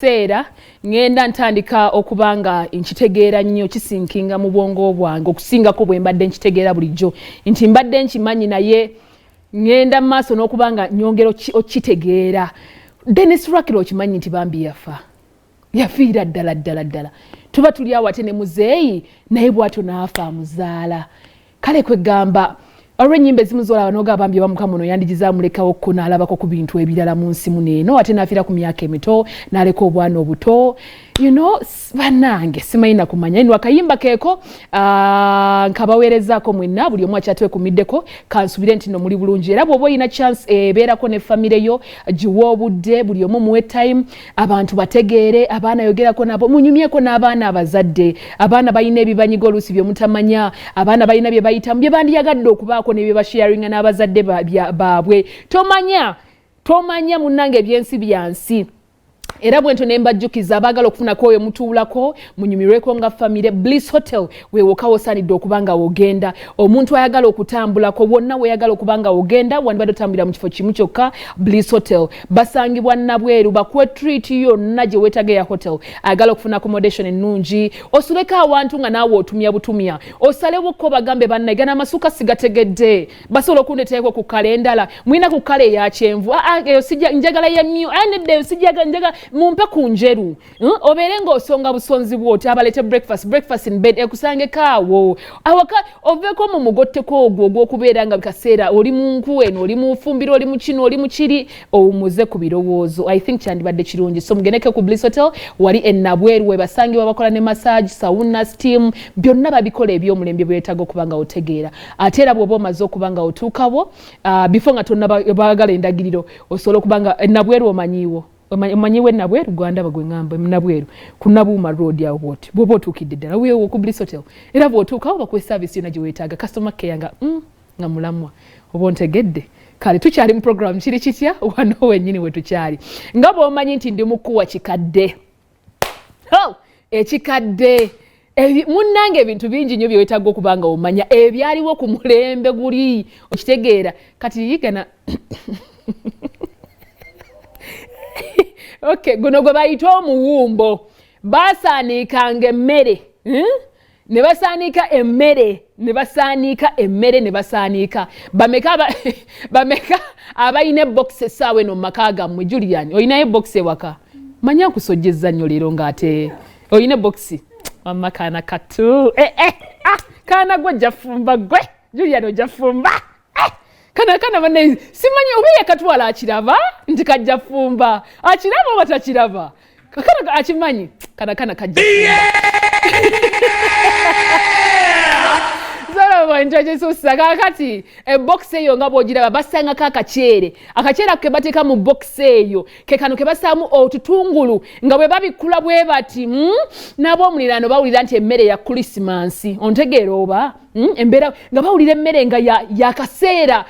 Sera ngenda ntandika okubanga nkitegeera nnyo kisinkinga mu bwongo bwange okusinga ko bwe mbadde nkitegeera bulijjo nti mbadde nkimanyi naye ngenda maaso n'okubanga nyongero okitegeera. Dennis Rakiro okimanyi nti bambi yafiira ddala tuba tuli awo ate ne muzeeyi naye bw'atyo n'afa amuzaala. Kale kwegamba olw'ennyimba ezimu z'olaba n'ogamba bambi Mukama ono yandigizamulekawo ko n'alabako ku bintu ebirala mu nsi muno eno ate n'afiira ku myaka emito n'aleka obwana obuto. Bannange simanyi na kumanya ino akayimba keeko nkabaweerezaako mwenna buli omu akyatwekumiddeko kansubire nti no muli bulungi era bw'oba olina chance ebeerako ne famire yo giwa obudde buli omu muwe time abantu bategeere abaana yogerako nabo munyumyeko n'abaana abazadde abaana balina ebibanyiga oluusi byemutamanya abaana balina bye bayitamu bye bandiyagadde okubaako ne bye basharinga n'abazadde baabwe tomanya munnange ebyensi byansi. Era bwento nembajjukiza abagala okufunako oyo mutuulako munyumirweko nga famire Bliss Hotel wewoka wosanidde okubanga wogenda omuntu ayagala okutambulako wonna weyagala okubanga wogenda wandibadde otambulira mu kifo kimu kyokka Bliss Hotel basangibwa Nabweru bakuwe treat yonna gye weetage ya hotel ayagala okufuna accommodation ennungi osuleka awantu nga naawe otumya butumya osalewokko bagambe bannayigana amasuka sigategedde basobola okundeteeko ku kale endala mwina ku kale ya kyenvu njagala ya mmyu nedde njagala mumpe kunjeru oberenga osonga busonzi bwoti abalete breakfast in bed ekusange kaawo awaka oveko mu mugotteko ogwo okubeera nga bikaseera oli mu nku eno oli mu fumbiro oli mu kino oli mu kiri owumuze ku birowoozo. I think kyandibadde kirungi so mugeneke ku Bliss Hotel wali Nabweru we basangibwa bakola ne massage sauna steam byonna babikola eby'omulembe bwetaaga okubanga otegeera ate era bw'oba omaze okubanga otuukawo before nga tonna baagala endagiriro osobola okubanga Nabweru omanyiiwo omanyiwe Nabweru Gwanda bagwe ngamba Nabweru ku Nabuuma road ya wot bwoba otuukidde ddala weewo ku Bliss Hotel era bw'otuukawo bakuwe service yonna gye weetaaga customer care nga mulamwa oba ontegedde. Kale tukyali mu program kiri kitya wano wennyini we tukyali nga bw'omanyi nti ndi mukuwa kikadde ekikadde munnange ebintu bingi nnyo bye weetaaga okubanga omanya ebyaliwo ku mulembe guli okitegeera kati yigana Okay, guno gwe bayita omuwumbo basaanikanga emmere ne basaanika emmere ne basaanika bameka abayina box essaawa eno mu maka gammwe Julian oyinayo box ewaka manya nkusojjezza nnyo leero ng'ate oyina box wamma kaana katu kaana gwe jafumba gwe Julian ojafumba kana bane simanyi obiye katwala akiraba nti kajja fumba akiraba oba takiraba kana akimanyi kana kajja zara wanjaje susa kakati box eyo nga bwogiraba basanga akaceere ke bateka mu box eyo ke kano ke basamu otutungulu nga bwe babikula bwe bati nabo omulirano bawulira nti emmere ya Christmas ontegeera oba embeera nga bawulira emmere nga ya kaseera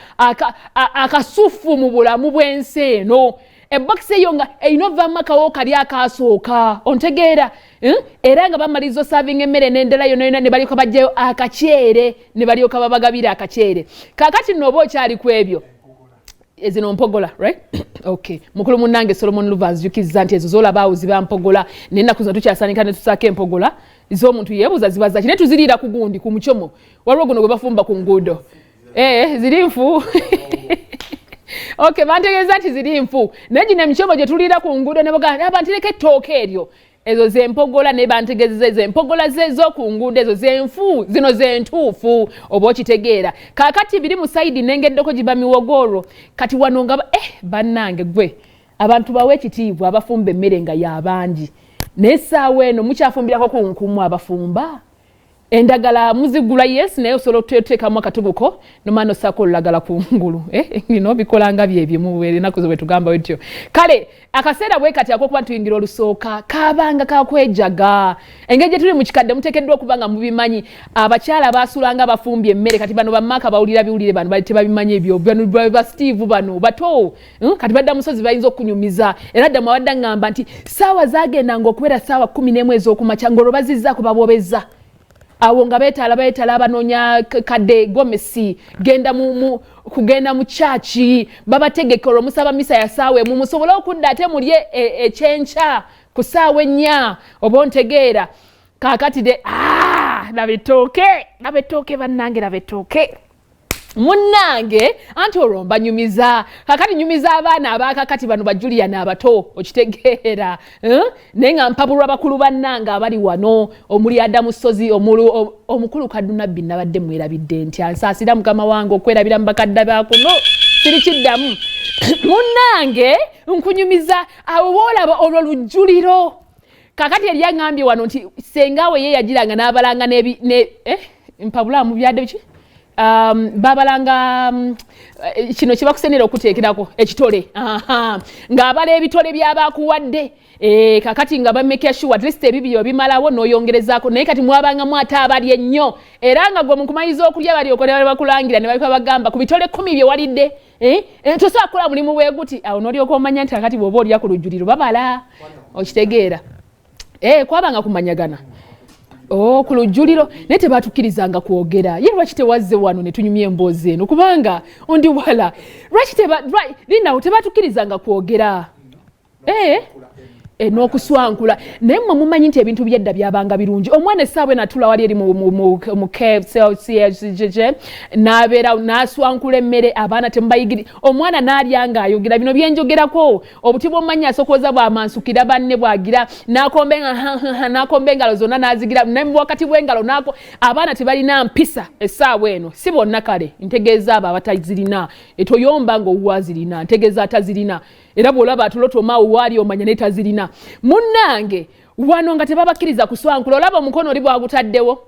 akasufu mu bulamu bw'ensi eno box eyo nga einovaamu akawo kali akasooka ontegeera era nga bamaliza serving emmere n'endala yonna ne balyoka bajjayo akaceere ne balyoka babagabira akaceere kakati nooba okyali ku ebyo ezino mpogola right okay mukulu munnange Solomon Luvans jukizza nti ezo zolabaawo ziba mpogola n'ennaku zino tukyasaanika ne tusaako empogola z'omuntu yeebuuza zibaza kine tuziriira ku gundi ku mucomo waliwo guno gwe bafumba ku nguudo ziri nfu okay bantegeeza nti ziri nfu naye gino emicomo gye tuliira ku nguudo ne bagamba abantu leka ettooke eryo ezo zempogola ne bantegezeza ez'empogola z'oku nguudo ezo zenfu zino zentuufu oba okitegeera kaakati biri mu sayidi nengeddeko giba miwogoro kati wano nga bannange gwe abantu bawe ekitiibwa abafumba emmere nga y'abangi n'essaawa eno mukyafumbirako ku nkumu abafumba endagala muzigula yes naye osobola otuteekamu akatubuko nomaano ssaako olulagala ku ngulu bino bikolanga byebyo mu ennaku zo bwe tugamba wetyo kale akaseera bwe kati akokuba tuyingira olusooka kabanga kakwejaga engeri gye tuli mu kikadde muteekeddwa okuba nga mubimanyi abakyala baasulanga bafumbye emmere kati bano bammaaka bawulira biwulire bano bali tebabimanyi ebyo ba Steve bano bato kati badda musozi bayinza okunyumiza era dda mwawadda ngamba nti ssaawa zaagendanga okubeera ssaawa 11 ez'okumakya ng'olobazizzaako babobeza awo nga beetala abanoonya kadde gomesi kugenda mu chachi babategekera omusaba misa ya saawe mu musobola okudda ate mulye ekyenkya ku ssaawa 4 oba ontegeera kaakati de nabetooke bannange nabetooke munnange anti olwo mbanyumiza kakati nyumiza abaana abakakati bano bajulian abato okitegeera naye nga mpabulwa bakulu bannange abali wano omuli Adamu Sozi omukulu Kadunabbi nabadde mwerabidde nti ansaasira mukama wange okwerabira mu bakadde bakuno sirikiddamu munnange nkunyumiza abo boolaba olwo lujjuliro kakati yali yaŋŋambye wano nti sengawe ye yagiranga n'abalanga mpabula mu byadde biki babalanga kino kibakusenera okuteekerako ekitole ng'abala ebitole by'abakuwadde kakati nga bameke sure at least ebibyo bimalawo n'oyongerezaako naye kati mwabangamu ate abali ennyo era nga gwe mukumanyiza okulya bali okola bakulangira ne balika bagamba ku bitole 10 bye walidde tosobola kukola mulimu bwe guti awo n'olyoka omanya nti kakati bw'oba olya ku lujjuliro babala okitegeera kwabanga kumanyagana ku lujjuliro naye tebatukkirizanga kwogera ye lwaki tewazze wano ne tunyumya emboozi eno kubanga ondi wala lwaki linnawo tebatukkirizanga kwogera n'okuswankula naye mmwe mumanyi nti ebintu byedda byabanga birungi omwana essaawa enatula wali eri mu n'abeera n'aswankula emmere abaana temubayigiri omwana n'alya ng'ayogera bino byenjogerako obuti bw'omumanyi asokooza bw'amansukira banne bwagira n'akomba engalo zonna n'azigira ne mu wakati bw'engalo abaana tebalina mpisa essaawa eno si bonna kale ntegeeza abo abatazirina etoyomba ng'owazirina ntegeeza atazirina era bw'olaba atulotoma waali omanya netazirina munnange wano nga tebabakkiriza kuswankula olaba omukono oli bwagutaddewo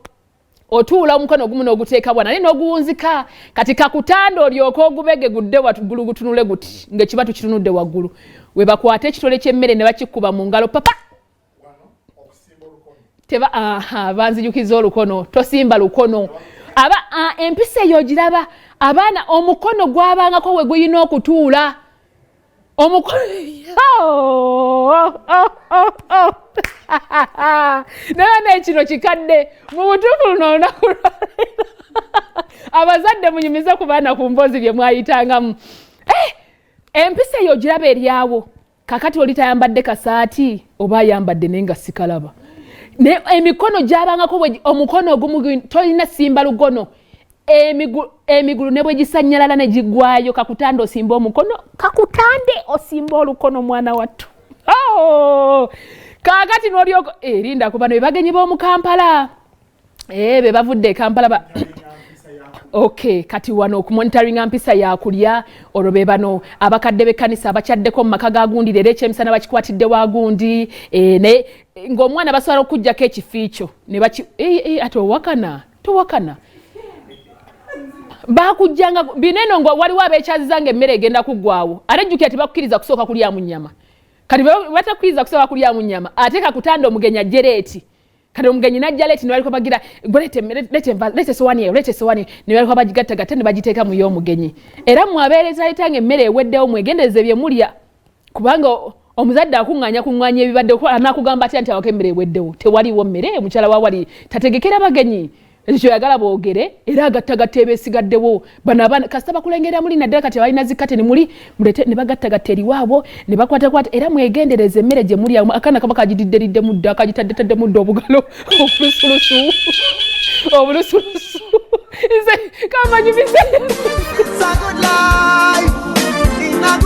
otuula omukono ogumu n'oguteeka bwana naye n'oguwunzika kati kakutanda olyoka ogubege gudde waggulu gutunule guti ng'ekibatu kitunudde waggulu we bakwata ekitole ky'emmere ne bakikuba mu ngalo papa banzijukiza olukono tosimba lukono empisa eyo ogiraba abaana omukono gwabangako we guyina okutuula naye ekino kikadde mu butuufu luno olunaku abazadde munyumize ku baana ku mboozi bye mwayitangamu empisa eyo ogiraba eryawo kakati oli tayambadde kasaati oba ayambadde naye nga sikalaba emikono gyabangako omukono ogumu tolina simba lugono emigulu ne bwe gisanyalala ne gigwayo kakutande osimba omukono kakutande osimba olukono mwana wattu kakati n'olyoko erinda kuba ne bagenyi b'omu Kampala be bavudde Kampala okay kati wano okumonitoringa mpisa yakulya olwo be bano abakadde b'ekkanisa abakyaddeko mu maka ga gundi leero ekyemisana bakikwatidde wa gundi naye ng'omwana basobola okuggyako ekifiikyo ne ate towakana bakujjanga bineno ngo waliwo abekyazizanga emmere egenda kuggwawo ate jjukira tebakukkiriza kusooka kulya mu nnyama kati batakukkiriza kusooka kulya mu nnyama ate kakutanda omugenyi ajjereeti kati omugenyi najja leeti ne baliko bagira lete sowaani eyo ne baliko bagigattagatta ne bagiteeka mu y'omugenyi era mwabeereza yitanga emmere eweddewo mwegendereze bye mulya kubanga omuzadde akuŋŋaanya ebibadde anakugamba atya nti awako emmere eweddewo tewaliwo mmere mukyala wawali tategekera bagenyi ekyo yagala boogere era agattagatta ebeesigaddewo bano abaana kasita bakulengerera muli naddala kati balina zikkate ne muli mulete ne bagattagatta eriwaabo ne bakwatakwata era mwegendereza emmere gye muli akaana kaba kagididderidde muddo akagitaddetadde muddo obugalo obulusulusu nze kamanyumize